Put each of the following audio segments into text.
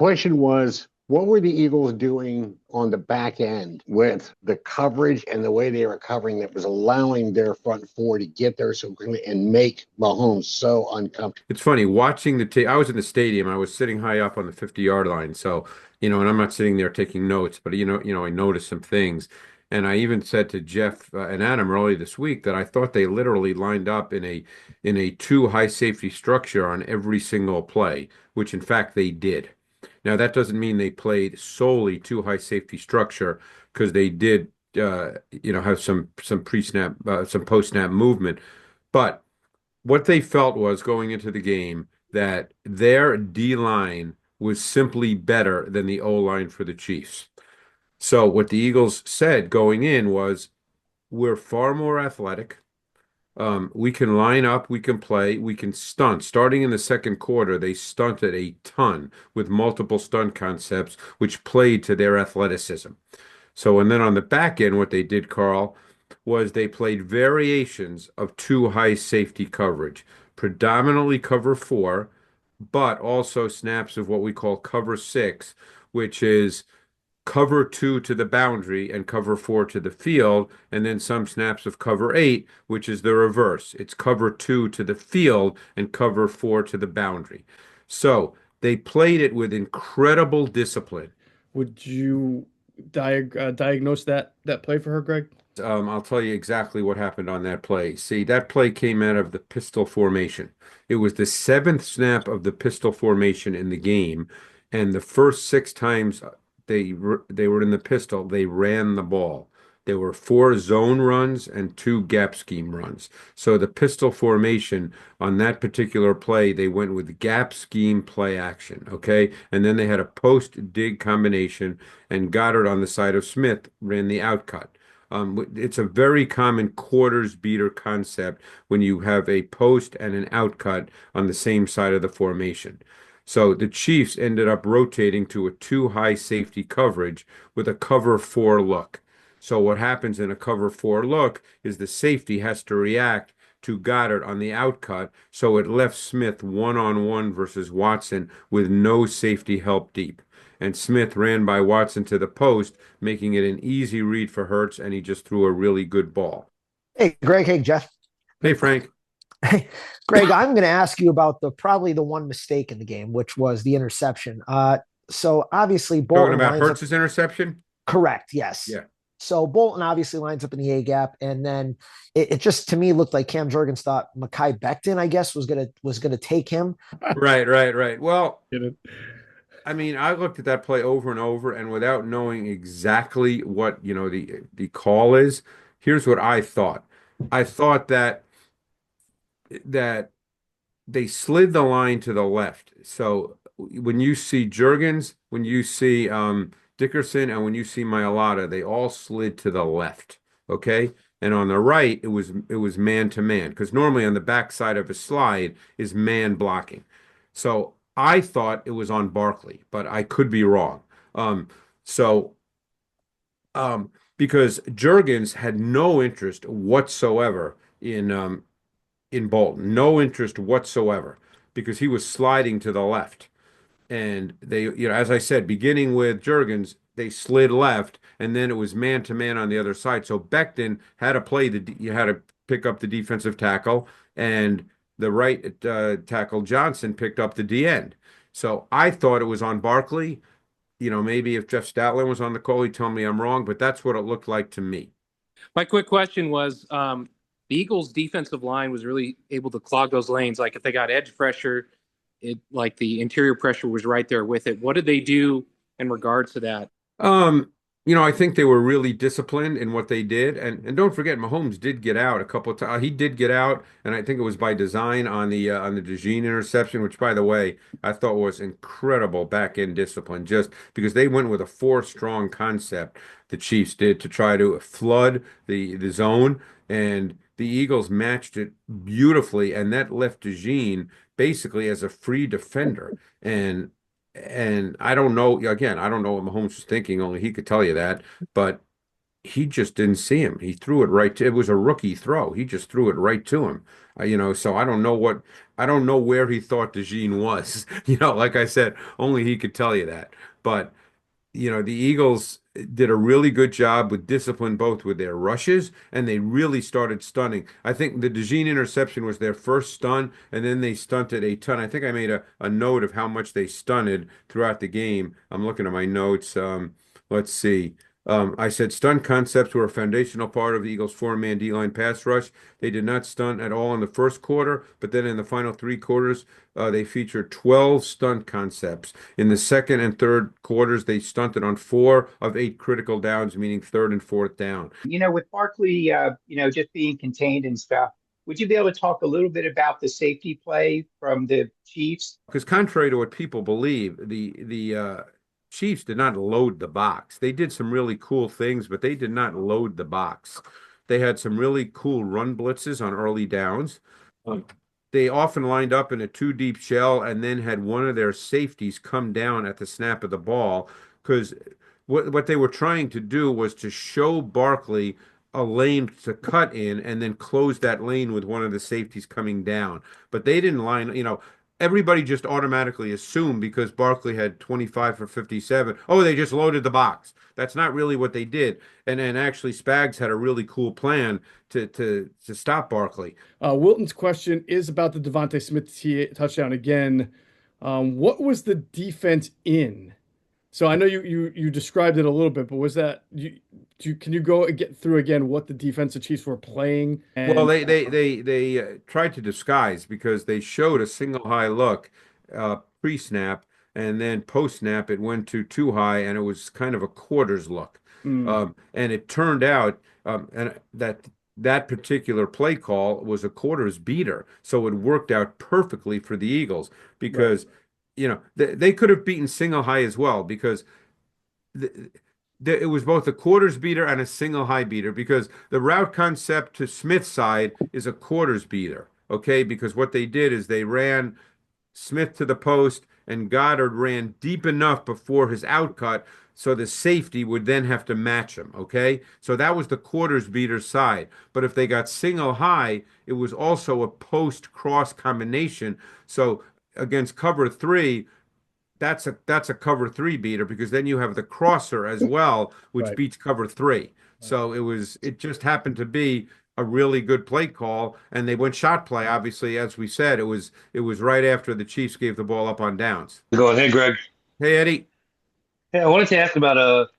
question was, what were the Eagles doing on the back end with the coverage and the way they were covering that was allowing their front four to get there so quickly and make Mahomes so uncomfortable? It's funny watching the tape. I was in the stadium. I was sitting high up on the 50-yard line. So, and I'm not sitting there taking notes, but I noticed some things. And I even said to Jeff and Adam early this week that I thought they literally lined up in a two high safety structure on every single play, which in fact they did. Now that doesn't mean they played solely two high safety structure because they did have some pre-snap some post-snap movement, but what they felt was going into the game that their D line was simply better than the O line for the Chiefs. So what the Eagles said going in was, we're far more athletic. We can line up, we can play, we can stunt. Starting in the second quarter, they stunted a ton with multiple stunt concepts, which played to their athleticism. So, and then on the back end, what they did, Carl, was they played variations of two high safety coverage, predominantly cover four, but also snaps of what we call cover six, which is cover two to the boundary and cover four to the field, and then some snaps of cover eight, which is the reverse. It's cover two to the field and cover four to the boundary. So they played it with incredible discipline. Would you diagnose that play for her, Greg? I'll tell you exactly what happened on that play. See, that play came out of the pistol formation. It was the seventh snap of the pistol formation in the game, and the first six times they were in the pistol, they ran the ball. There were four zone runs and two gap scheme runs. So the pistol formation on that particular play, they went with gap scheme play action, okay? And then they had a post dig combination, and Goddard on the side of Smith ran the outcut. It's a very common quarters beater concept when you have a post and an outcut on the same side of the formation. So the Chiefs ended up rotating to a two high safety coverage with a cover four look. So what happens in a cover four look is the safety has to react to Goddard on the outcut, so it left Smith one-on-one versus Watson with no safety help deep. And Smith ran by Watson to the post, making it an easy read for Hurts, and he just threw a really good ball. Hey, Greg. Hey, Jeff. Hey, Frank. Hey, Greg, I'm going to ask you about probably the one mistake in the game, which was the interception. So obviously Talking Bolton about lines up Hurts's interception? correct. Yes. Yeah. So Bolton obviously lines up in the A gap, and then it just to me looked like Cam Jurgens thought Mekhi Becton, I guess, was gonna take him. Right. Well, Get it? I mean, I looked at that play over and over, and without knowing exactly what, the call is, here's what I thought. I thought that they slid the line to the left. So when you see Jurgens, when you see Dickerson, and when you see Mailata, they all slid to the left. Okay. And on the right, it was man to man, because normally on the backside of a slide is man blocking. So I thought it was on Barkley, but I could be wrong. So because Jurgens had no interest whatsoever in Bolton, no interest whatsoever, because he was sliding to the left. And they, as I said, beginning with Jurgens, they slid left, and then it was man to man on the other side. So Becton had to you had to pick up the defensive tackle, and the right tackle Johnson picked up the D end. So I thought it was on Barkley. Maybe if Jeff Statler was on the call, he'd tell me I'm wrong, but that's what it looked like to me. My quick question was, the Eagles' defensive line was really able to clog those lanes. Like if they got edge pressure, like the interior pressure was right there with it. What did they do in regards to that? I think they were really disciplined in what they did, and don't forget, Mahomes did get out a couple of times. He did get out, and I think it was by design on the DeJean interception, which, by the way, I thought was incredible back end discipline, just because they went with a four strong concept. The Chiefs did to try to flood the zone, and the Eagles matched it beautifully, and that left DeJean basically as a free defender. And I don't know, again, I don't know what Mahomes was thinking, only he could tell you that. But he just didn't see him. He threw it right to, it was a rookie throw. He just threw it right to him. So I don't know where he thought DeJean was. Like I said, only he could tell you that. But the Eagles did a really good job with discipline, both with their rushes, and they really started stunning. I think the DeJean interception was their first stun, and then they stunted a ton. I think I made a note of how much they stunted throughout the game. I'm looking at my notes. Let's see. I said stunt concepts were a foundational part of the Eagles' four-man D-line pass rush. They did not stunt at all in the first quarter, but then in the final three quarters, they featured 12 stunt concepts. In the second and third quarters, they stunted on 4 of 8 critical downs, meaning third and fourth down. With Barkley, just being contained and stuff, would you be able to talk a little bit about the safety play from the Chiefs? Because contrary to what people believe, the Chiefs did not load the box. They did some really cool things, but they did not load the box. They had some really cool run blitzes on early downs. They often lined up in a two deep shell and then had one of their safeties come down at the snap of the ball because what they were trying to do was to show Barkley a lane to cut in and then close that lane with one of the safeties coming down. But they didn't everybody just automatically assumed because Barkley had 25 for 57, oh, they just loaded the box. That's not really what they did. And actually Spags had a really cool plan to stop Barkley. Wilton's question is about the Devontae Smith touchdown again. What was the defense in? So I know you described it a little bit, but was that can you go and get through again what the defense the Chiefs were playing? Well, they tried to disguise because they showed a single high look pre-snap, and then post-snap it went to too high, and it was kind of a quarters look. And it turned out and that particular play call was a quarters beater, so it worked out perfectly for the Eagles because they could have beaten single high as well because it was both a quarters beater and a single high beater because the route concept to Smith's side is a quarters beater, okay? Because what they did is they ran Smith to the post and Goddard ran deep enough before his outcut so the safety would then have to match him, okay? So that was the quarters beater side. But if they got single high, it was also a post cross combination. So against cover three, that's a cover three beater because then you have the crosser as well, which Right. beats cover three. So it just happened to be a really good play call, and they went shot play. Obviously, as we said, it was right after the Chiefs gave the ball up on downs. Go ahead, Greg. Hey, Eddie. Hey, I wanted to ask about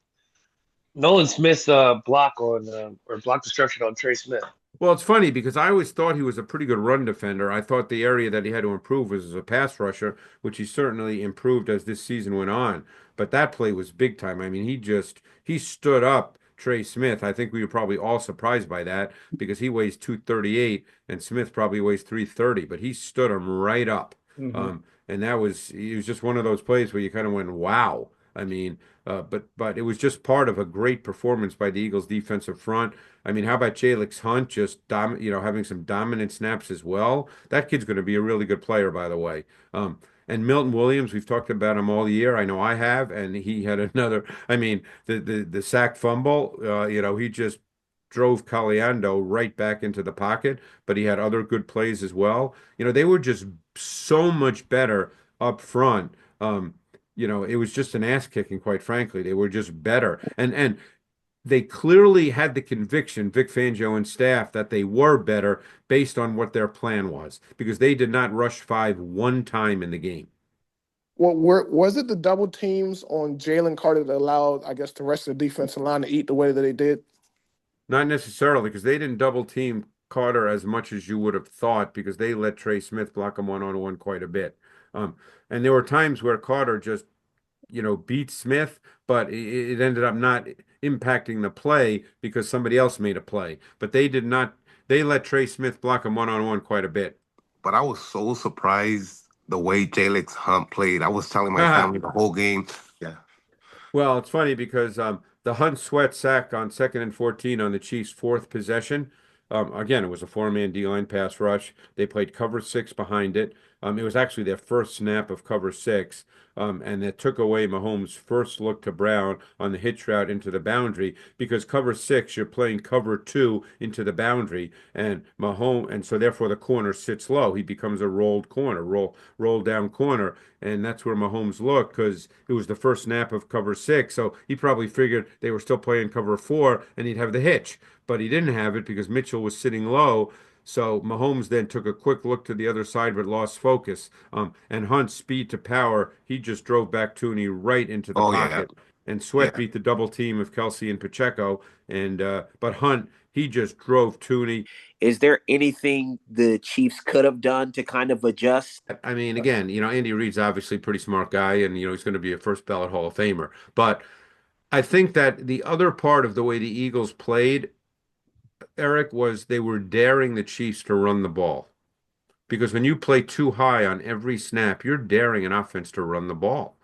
Nolan Smith's block on or block destruction on Trey Smith. Well, it's funny because I always thought he was a pretty good run defender. I thought the area that he had to improve was as a pass rusher, which he certainly improved as this season went on. But that play was big time. I mean, he stood up Trey Smith. I think we were probably all surprised by that because he weighs 238 and Smith probably weighs 330, but he stood him right up. And it was just one of those plays where you kind of went, wow. I mean, but it was just part of a great performance by the Eagles' defensive front. I mean, how about LIX Hunt just having some dominant snaps as well? That kid's going to be a really good player, by the way. And Milton Williams, we've talked about him all year. I know I have, and he had another. I mean, the sack fumble. He just drove Caliendo right back into the pocket, but he had other good plays as well. They were just so much better up front. It was just an ass kicking, quite frankly. They were just better. And they clearly had the conviction, Vic Fangio and staff, that they were better based on what their plan was, because they did not rush 5 one time in the game. Well, was it the double teams on Jalen Carter that allowed, I guess, the rest of the defensive line to eat the way that they did? Not necessarily, because they didn't double team Carter as much as you would have thought, because they let Trey Smith block him one-on-one quite a bit. And there were times where Carter just, beat Smith, but it ended up not impacting the play because somebody else made a play. But they did not. They let Trey Smith block him one-on-one quite a bit. But I was so surprised the way LIX Hunt played. I was telling my family the whole game. Yeah. Well, it's funny because the Hunt Sweat sack on 2nd and 14 on the Chiefs' fourth possession. Again, it was a four-man D-line pass rush. They played cover 6 behind it. It was actually their first snap of cover six. And it took away Mahomes' first look to Brown on the hitch route into the boundary because cover six, you're playing cover two into the boundary, and Mahomes, and so therefore the corner sits low. He becomes a rolled corner, roll down corner, and that's where Mahomes looked because it was the first snap of cover six. So he probably figured they were still playing cover four, and he'd have the hitch, but he didn't have it because Mitchell was sitting low. So Mahomes then took a quick look to the other side but lost focus. And Hunt's speed to power, he just drove back Tooney right into the Oh yeah, pocket. And Sweat yeah. beat the double team of Kelsey and Pacheco. And but Hunt, he just drove Tooney. Is there anything the Chiefs could have done to kind of adjust? I mean, again, Andy Reid's obviously a pretty smart guy, and he's going to be a first ballot Hall of Famer. But I think that the other part of the way the Eagles played, Eric, was they were daring the Chiefs to run the ball. Because when you play too high on every snap, you're daring an offense to run the ball.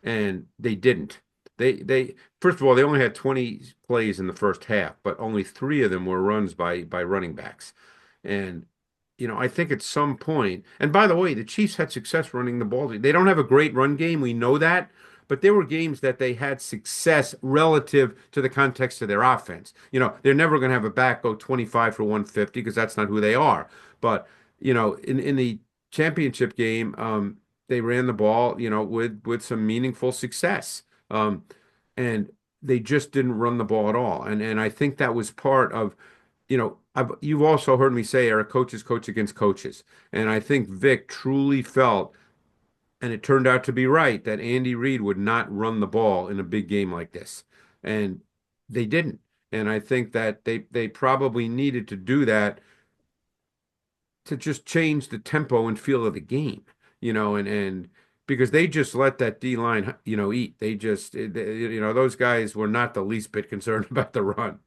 And they didn't. They first of all, they only had 20 plays in the first half, but only three of them were runs by running backs. And I think at some point, and by the way, the Chiefs had success running the ball. They don't have a great run game, we know that, but there were games that they had success relative to the context of their offense. They're never going to have a back go 25 for 150 because that's not who they are. But, in the championship game, they ran the ball, with some meaningful success. And they just didn't run the ball at all. And I think that was part of, you've also heard me say, Eric, coaches coach against coaches. And I think Vic truly felt, and it turned out to be right, that Andy Reid would not run the ball in a big game like this. And they didn't. And I think that they probably needed to do that to just change the tempo and feel of the game, and because they just let that D line, eat. Those guys were not the least bit concerned about the run.